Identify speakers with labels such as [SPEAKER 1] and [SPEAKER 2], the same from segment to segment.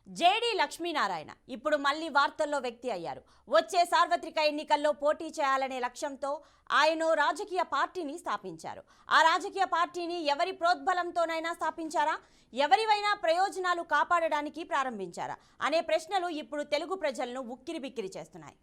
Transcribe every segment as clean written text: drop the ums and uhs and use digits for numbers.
[SPEAKER 1] JD Lakshminarayana ఇప్పుడు మళ్లీ వార్తల్లో వ్యక్తి అయ్యారు. వచ్చే సార్వత్రిక ఎన్నికల్లో పోటీ చేయాలనే లక్ష్యంతో ఆయన రాజకీయ పార్టీని స్థాపించారు. ఆ రాజకీయ పార్టీని ఎవరి ప్రోద్బలంతోనైనా స్థాపించారా, ఎవరివైనా ప్రయోజనాలు కాపాడడానికి ప్రారంభించారా అనే ప్రశ్నలు ఇప్పుడు తెలుగు ప్రజలను ఉక్కిరిబిక్కిరి చేస్తున్నాయి.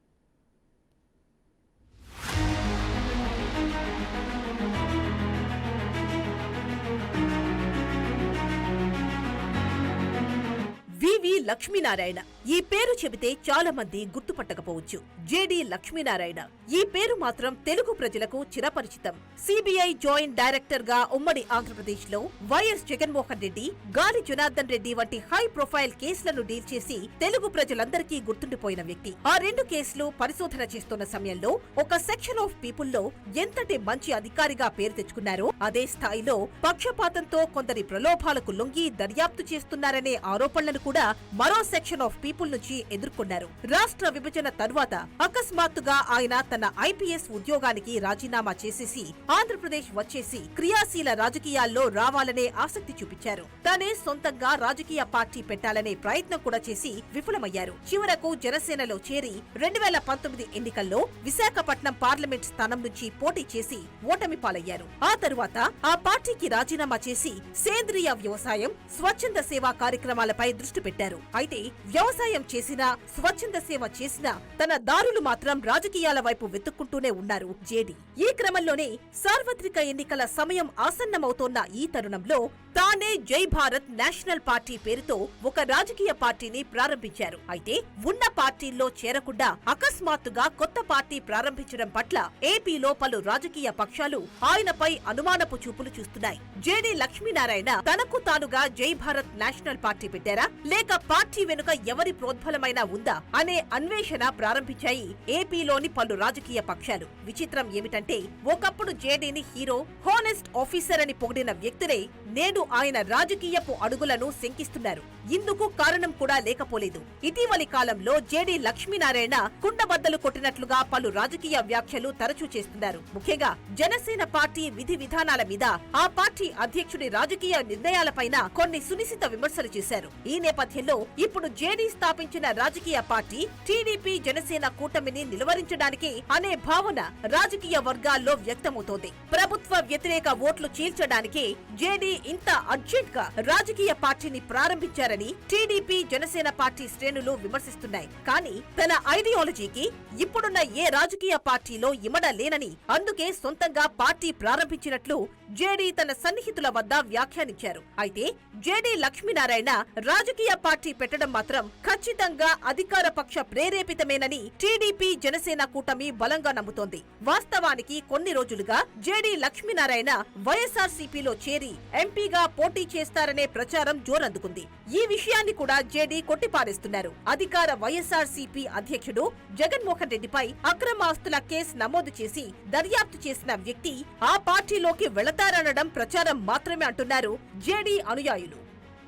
[SPEAKER 2] వివి లక్ష్మీనారాయణ ఈ పేరు చెబితే చాలా మంది గుర్తుపట్టకపోవచ్చు. జేడీ లక్ష్మీనారాయణ ఈ పేరు మాత్రం తెలుగు ప్రజలకు చిరపరిచితం. సిబిఐ జాయింట్ డైరెక్టర్ గా ఉమ్మడి ఆంధ్రప్రదేశ్ లో వైఎస్ జగన్మోహన్ రెడ్డి, గాలి జనార్దన్ రెడ్డి వంటి హై ప్రొఫైల్ కేసులను డీల్ చేసి తెలుగు ప్రజలందరికీ గుర్తుండిపోయిన వ్యక్తి. ఆ రెండు కేసులు పరిశోధన చేస్తున్న సమయంలో ఒక సెక్షన్ ఆఫ్ పీపుల్ లో ఎంతటి మంచి అధికారిగా పేరు తెచ్చుకున్నారో అదే స్థాయిలో పక్షపాతంతో కొందరి ప్రలోభాలకు లొంగి దర్యాప్తు చేస్తున్నారనే ఆరోపణలను కూడా మరో సెక్షన్ ఆఫ్ పీపుల్ నుంచి ఎదుర్కొన్నారు. రాష్ట్ర విభజన తరువాత అకస్మాత్తుగా ఆయన తన ఐపీఎస్ ఉద్యోగానికి రాజీనామా చేసేసి ఆంధ్రప్రదేశ్ వచ్చేసి క్రియాశీల రాజకీయాల్లో రావాలనే ఆసక్తి చూపించారు. తానే సొంతంగా రాజకీయ పార్టీ పెట్టాలనే ప్రయత్నం కూడా చేసి విఫలమయ్యారు. చివరకు జనసేనలో చేరి 2019 ఎన్నికల్లో విశాఖపట్నం పార్లమెంట్ స్థానం నుంచి పోటీ చేసి ఓటమి పాలయ్యారు. ఆ తరువాత ఆ పార్టీకి రాజీనామా చేసి సేంద్రియ వ్యవసాయం, స్వచ్ఛంద సేవా కార్యక్రమాలపై దృష్టి పెట్టారు. అయితే వ్యవసాయం చేసినా, స్వచ్ఛంద సేవ చేసినా తన దారులు మాత్రం రాజకీయాల వైపు వెతుక్కుంటూనే ఉన్నారు జేడీ. ఈ క్రమంలోనే సార్వత్రిక ఎన్నికల సమయం ఆసన్నమవుతోన్న ఈ తరుణంలో తానే జై భారత్ నేషనల్ పార్టీ పేరుతో ఒక రాజకీయ పార్టీని ప్రారంభించారు. అయితే ఉన్న పార్టీల్లో చేరకుండా అకస్మాత్తుగా కొత్త పార్టీ ప్రారంభించడం పట్ల ఏపీలో పలు రాజకీయ పక్షాలు ఆయనపై అనుమానపు చూపులు చూస్తున్నాయి. జేడీ లక్ష్మీనారాయణ తనకు తానుగా జై భారత్ నేషనల్ పార్టీ పెట్టారా, లేక పార్టీ వెనుక ఎవరి ప్రోద్బలమైనా ఉందా అనే అన్వేషణ ప్రారంభించాయి ఏపీలోని పలు రాజకీయ పక్షాలు. విచిత్రం ఏమిటంటే ఒకప్పుడు జేడీని హీరో, హానెస్ట్ ఆఫీసర్ అని పొగిడిన వ్యక్తులే నేడు ఆయన రాజకీయపు అడుగులను శంకిస్తున్నారు. ఇందుకు కారణం కూడా లేకపోలేదు. ఇటీవలి కాలంలో జేడీ లక్ష్మీనారాయణ కుండబద్దలు కొట్టినట్లుగా పలు రాజకీయ వ్యాఖ్యలు తరచూ చేస్తున్నారు. ముఖ్యంగా జనసేన పార్టీ విధి విధానాల మీద, ఆ పార్టీ అధ్యక్షుడి రాజకీయ నిర్ణయాలపైన కొన్ని సునిశిత విమర్శలు చేశారు. ఈ నేపథ్యంలో ఇప్పుడు జేడీ స్థాపించిన రాజకీయ పార్టీ టీడీపీ జనసేన కూటమిని నిలువరించడానికి అనే భావన రాజకీయ వర్గాల్లో వ్యక్తమవుతోంది. ప్రభుత్వ వ్యతిరేక ఓట్లు చీల్చడానికి జేడీ ఇంత అర్జెంట్ గా రాజకీయ పార్టీని ప్రారంభించారని టీడీపీ జనసేన పార్టీ శ్రేణులు విమర్శిస్తున్నాయి. కానీ తన ఐడియాలజీకి ఇప్పుడున్న ఏ రాజకీయ పార్టీలో ఇమడలేనని, అందుకే సొంతంగా పార్టీ ప్రారంభించినట్లు జేడీ తన సన్నిహితుల వద్ద వ్యాఖ్యానించారు. అయితే జేడీ లక్ష్మీనారాయణ రాజకీయ పార్టీ పెట్టడం మాత్రం ఖచ్చితంగా అధికార పక్ష ప్రేరేపితమేనని టీడీపీ జనసేన కూటమి బలంగా నమ్ముతోంది. వాస్తవానికి కొన్ని రోజులుగా జేడీ లక్ష్మీనారాయణ వైఎస్ఆర్సీపీలో చేరి ఎంపీగా పోటీ చేస్తారనే ప్రచారం జోరందుకుంది. ఈ విషయాన్ని కూడా జేడీ కొట్టిపారేస్తున్నారు. అధికార వైఎస్ఆర్సీపీ అధ్యక్షుడు జగన్మోహన్ రెడ్డిపై అక్రమాస్తుల కేసు నమోదు చేసి దర్యాప్తు చేసిన వ్యక్తి ఆ పార్టీలోకి వెళతారనడం ప్రచారం మాత్రమే అంటున్నారు జేడీ అనుయాయులు.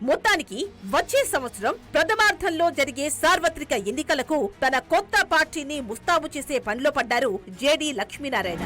[SPEAKER 2] మొత్తానికి వచ్చే సంవత్సరం ప్రథమార్థంలో జరిగే సార్వత్రిక ఎన్నికలకు తన కొత్త పార్టీని ముస్తాబు చేసే పనిలో పడ్డారు జేడీ లక్ష్మీనారాయణ.